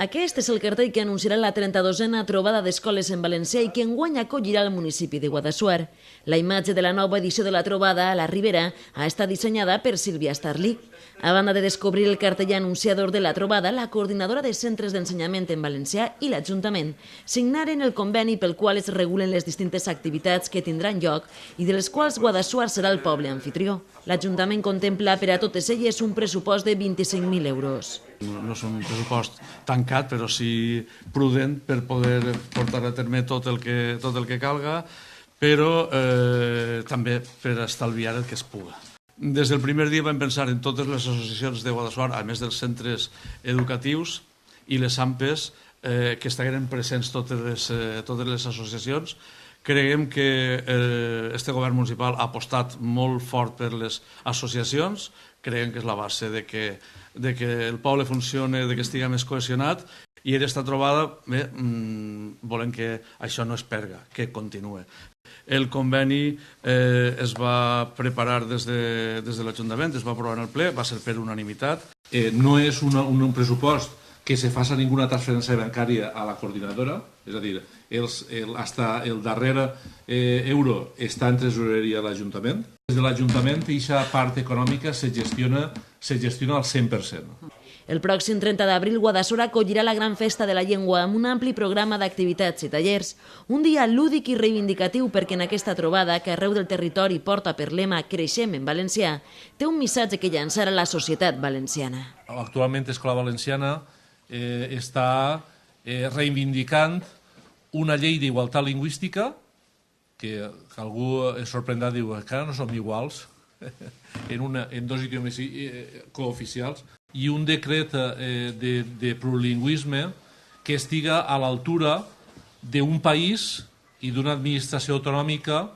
Aquest és el cartell que anunciarà la 32a trobada d'escoles en valencià i que enguany acollirà el municipi de Guadassuar. La imatge de la nova edició de la trobada a la Ribera ha estat dissenyada per Sílvia Starlik. A banda de descobrir el cartell anunciador de la trobada, la coordinadora de centres d'ensenyament en valencià i l'Ajuntament signaren el conveni pel qual es regulen les distintes activitats que tindran lloc i de les quals Guadassuar serà el poble anfitrió. L'Ajuntament contempla per a totes elles un pressupost de 25.000 euros. No és un pressupost tancat, però sí prudent per poder portar a terme tot el que calga, però també per estalviar el que es puga. Des del primer dia vam pensar en totes les associacions de Guadassuar, a més dels centres educatius i les AMPEs, que estigueren presents totes les associacions. Creiem que este govern municipal ha apostat molt fort per les associacions, creiem que és la base de que el poble funcioni, que estigui més cohesionat, i en aquesta trobada volem que això no es perga, que continuï. El conveni es va preparar des de l'Ajuntament, es va aprovar en el ple, va ser per unanimitat. No és un pressupost que se faça ninguna transferència bancària a la coordinadora, és a dir, el darrer euro està en tresoreria de l'Ajuntament. Des de l'Ajuntament, aquesta part econòmica se gestiona al 100%. El pròxim 30 d'abril, Guadassuar acollirà la Gran Festa de la Llengua amb un ampli programa d'activitats i tallers. Un dia lúdic i reivindicatiu perquè en aquesta trobada, que arreu del territori porta per lema Creixem en valencià, té un missatge que llançar a la societat valenciana. Actualment Escola Valenciana està reivindicant una llei d'igualtat lingüística que algú es sorprendrà i diu que encara no som iguals en dos idiomes cooficials, i un decret de plurilingüisme que estiga a l'altura d'un país i d'una administració autonòmica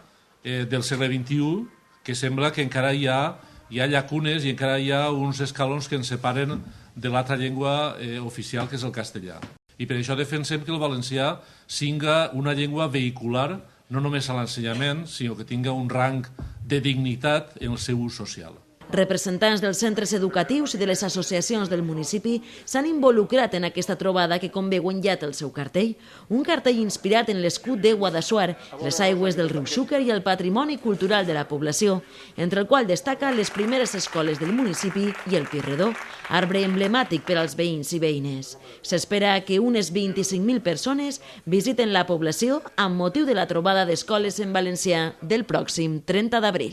del segle XXI, que sembla que encara hi ha llacunes i encara hi ha uns escalons que ens separen de l'altra llengua oficial, que és el castellà. I per això defensem que el valencià siga una llengua vehicular, no només a l'ensenyament, sinó que tinga un rang de dignitat en el seu ús social. Representants dels centres educatius i de les associacions del municipi s'han involucrat en aquesta trobada que, com veuen, ja té el seu cartell. Un cartell inspirat en l'escut de Guadassuar, les aigües del riu Xúquer i el patrimoni cultural de la població, entre el qual destaca les primeres escoles del municipi i el Pirredó, arbre emblemàtic per als veïns i veïnes. S'espera que unes 25.000 persones visiten la població amb motiu de la trobada d'escoles en valencià del pròxim 30 d'abril.